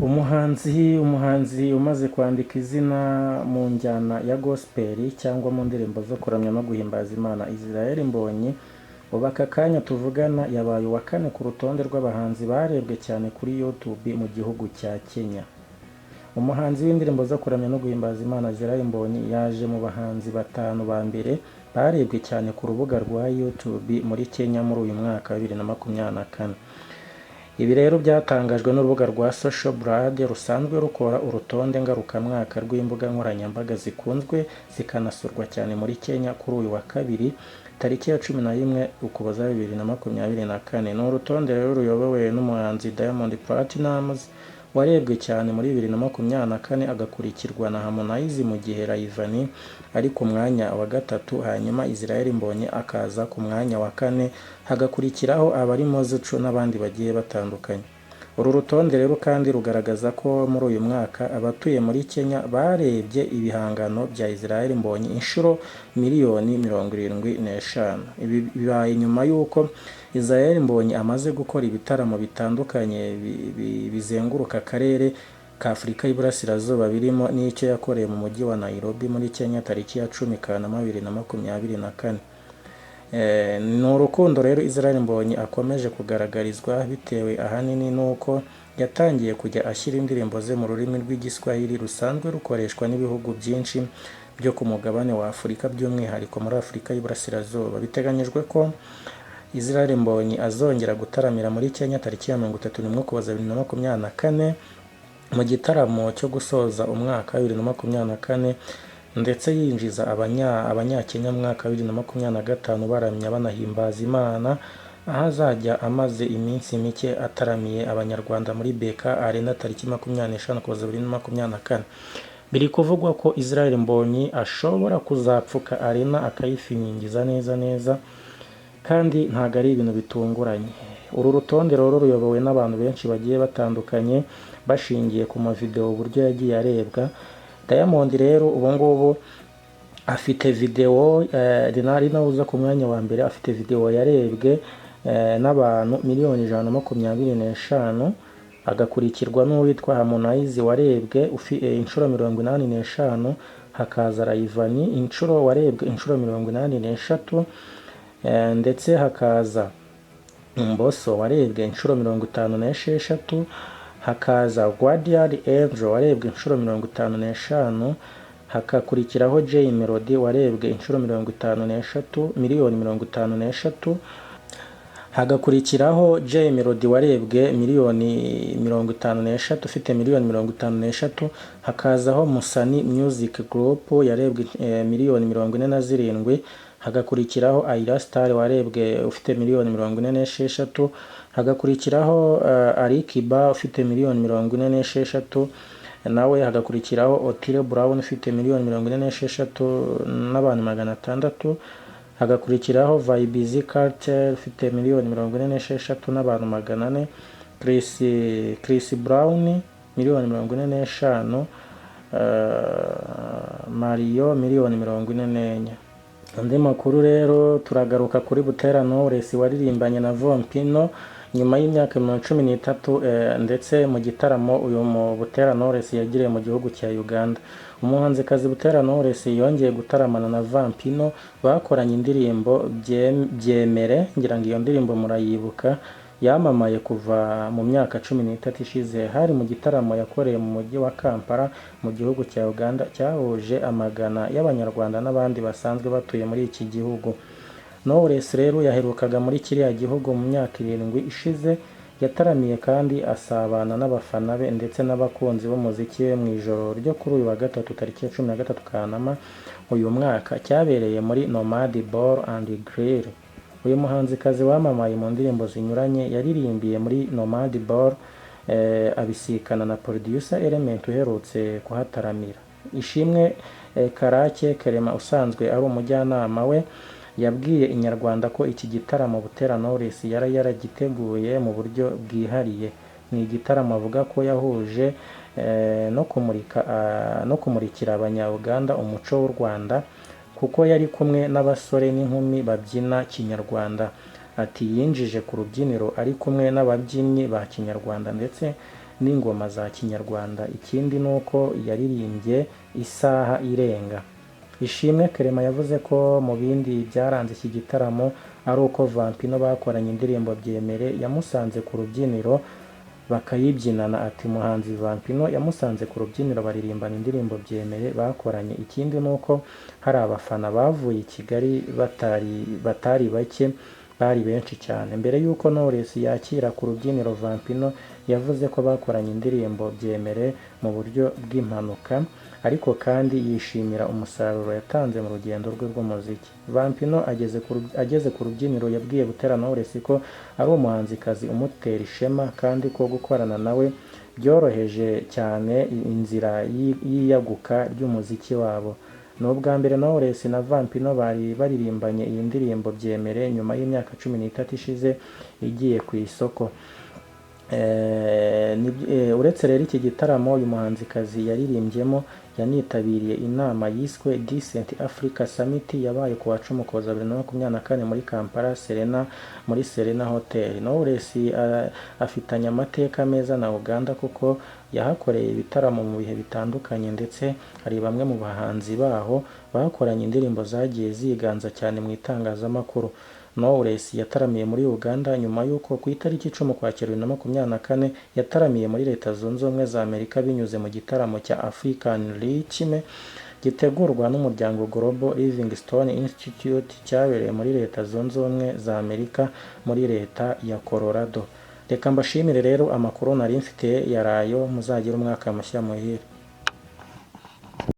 umuhanzi umaze kwandika izina mu njyana ya gospel cyangwa mu ndirimbo zo kuramya no guhimbaza Imana, Israel Mbonyi, ubu aka kanya tuvugana yabaye uwa kane ku rutonde rw'abahanzi barebwe cyane kuri YouTube mu gihugu cya Kenya. Umuhanzi w'indirimbo zo kuramya no guhimbaza Imana Israel Mbonyi yaje mu bahanzi batanu ba mbere barebwe cyane ku rubuga rwa YouTube muri Kenya muri uyu mwaka wa 2024. Ibi rero byatangajwe n'urubuga rwa Social Blade rusanzwe rukora urutonde ngarukamwaka rw'imbuga nkoranyambaga zikunzwe zikanasurwa cyane muri Kenya kuri uyu wa kabiri tariki ya 11 Ukuboza 2024. Ni urutonde rero ruyobowe n'umuhanzi Diamond Platnumz warebwe cyane muri 2024 agakurikirwa na Harmonize mu gihe Rayvanny ari ku mwanya wa gatatu, hanyuma Israel Mbonyi akaza ku mwanya wa kane, hagakurikiraho abarimo Zucu n'abandi bagiye batandukanye. Uru rutonde rero kandi rugaragaza ko muri uyu mwaka abatuye muri Kenya barebye ibihangano bya Israel Mbonyi inshuro miliyoni 75. Ibi bibaye nyuma y'uko Israel Mbonyi amaze gukora ibitaramo bitandukanye bizenguruka akarere ka Afurika y'Iburasirazuba birimo n'icyo yakoreye mu mujyi wa Nairobi muri Kenya tariki ya 10 Kanama 2024. Ni urukundo rero Israel Mbonyi akomeje kugaragarizwa bitewe ahanini nuko yatangiye kujya ashyira indirimbo ze mu rurimi rw'igiswahili rusanzwe rukoreshwa n'ibihugu byinshi byo ku mugabane wa Afurika, by'umwihariko muri Afurika y'Iburasirazuba. Biteganyijwe ko Israel Mbonyi azongera gutaramira muri Kenya tariki ya 31 Ukuboza 2024 mu gitaramo cyo gusoza umwaka wa 2024, ndetse yinjiza abanyakenya mwaka wa 2025 baramya banahimbaza Imana, aho azajya amaze iminsi mike ataramiye abanyarwanda muri BK Arena tariki 25 Ukuboza 2024. Biri kuvugwa ko Israel Mbonyi ashobora kuzapfuka Arena akayifinyigiza neza kandi ntago ari ibintu bitunguranye. Uru rutonde rero ruyobowe n'abantu benshi bagiye batandukanye bashingiye ku mavideo uburyo yagiye arebwa. Diamond rero ubu ngubu afite video dinari nauza ku mwanya wa mbere, afite video yarebwe n'abantu 125,000, agakurikirwa n'uwitwa Harmonize warebwe inshuro 85, hakaza Rayvanny inshuro warebwe inshuro 83, ndetse hakaza Mbosso warebwe inshuro 56, hakaza Guardian Angel warebwe inshuro 55, hakakurikiraho Jay Melody warebwe inshuro 53 miliyoni 53, hagakurikiraho Jay Melody warebwe miliyoni 53 ufite miliyoni 53, hakazaho Musani Music Group yarebwe miliyoni 47, hagakurikiraho Ayra Star warebwe ufite miliyoni 46, hagakurikiraho Alikiba ufite miliyoni 46 nawe, hagakurikiraho Otile Brown ufite miliyoni 46 n'abantu 600, hagakurikiraho Vybz Kartel ufite miliyoni 46 n'abantu 400, Chris Brown miliyoni 45, Mario miliyoni 44. Andi makuru rero turagaruka kuri Butera Knowless waririmbanye na Vampino nyuma y'imyaka 13, ndetse mu gitaramo uyu mu Butera Knowless yagiriye mu gihugu cya Uganda. Umuhanzikazi Butera Knowless yongeye gutaramana na Vampino, bakoranye indirimbo Byemere, ngira ngo iyo ndirimbo murayibuka, yamamaye kuva mu myaka 13 ishize. Hari mu gitaramo yakoreye mu mujyi wa Kampala mu gihugu cya Uganda, cyahuje amagana y'abanyarwanda n'abandi basanzwe batuye muri iki gihugu. Knowless rero yaherukaga muri kiriya gihugu mu myaka 7 ishize, yataramiye kandi asabana n'abafana be ndetse n'abakunzi b'umuziki we mu ijoro ryo kuri uyu wa gatatu tariki ya 13 Kanama uyu mwaka, cyabereye muri Nomad Bar and Grill. Uyu muhanzikazi wamamaye mu ndirimbo zinyuranye yaririmbiye muri Nomad Bar, abisikana na producer Element uherutse kuhataramira. Ishimwe Karake Kerema usanzwe ari umujyanama we yabwiye Inyarwanda ko iki gitaramo Butera Knowless yaragiteguye mu buryo bwihariye. Ni igitaramo avuga ko yahuje no kumurikira abanya-Uganda umuco w'u Rwanda, kuko yari kumwe n'abasore n'inkumi babyina Kinyarwanda. ati yinjije ku rubyiniro ari kumwe n'ababyinnyi ba kinyarwanda ndetse n'ingoma za kinyarwanda. Ikindi ni uko yaririmbye isaha irenga. Ishimwe Clement yavuze ko mu bindi byaranze iki gitaramo ari uko Vampino bakoranye indirimbo Byemere yamusanze ku rubyiniro bakayibyinana. Ati umuhanzi Vampino yamusanze ku rubyiniro baririmbana indirimbo Byemere bakoranye. Ikindi ni uko hari abafana bavuye i Kigali batari bake, bari benshi cyane. Mbere y'uko Knowless yakira ku rubyiniro, Vampino yavuze ko bakoranye indirimbo Byemere mu buryo bw'impanuka, ariko kandi yishimira umusaruro yatanze mu rugendo rwe rw'umuziki. Vampino ageze ku rubyiniro yabwiye Butera Knowless ko ari umuhanzikazi umutera ishema kandi ko gukorana nawe byoroheje cyane inzira y'iyaguka ry'umuziki wabo. Ni ubwa mbere Knowless na Vampino bari baririmbanye iyi ndirimbo Byemere nyuma y'imyaka 13 ishize igiye ku isoko. Uretse rero iki gitaramo uyu muhanzikazi yaririmbyemo, yanitabiriye inama yiswe Decent Africa Summit yabaye ku wa 10 Ukuboza 2024 muri Kampala muri Serena Hotel. Knowless afitanye amateka meza na Uganda kuko yahakoreye ibitaramo mu bihe bitandukanye, ndetse hari bamwe mu bahanzi baho bakoranye indirimbo zagiye ziganza cyane mu itangazamakuru. Knowless yataramiye muri Uganda nyuma y'uko ku itariki 10 Ukwakira 2024 yataramiye muri Leta Zunze Ubumwe za Amerika binyuze mu gitaramo cya African Richme gitegurwa n'umuryango Global Livingstone Institute cyabereye muri Leta Zunze Ubumwe za Amerika muri Leta ya Colorado. Reka mbashimire rero, amakuru nari mfite yarayo, muzagira umwaka mushya muhire.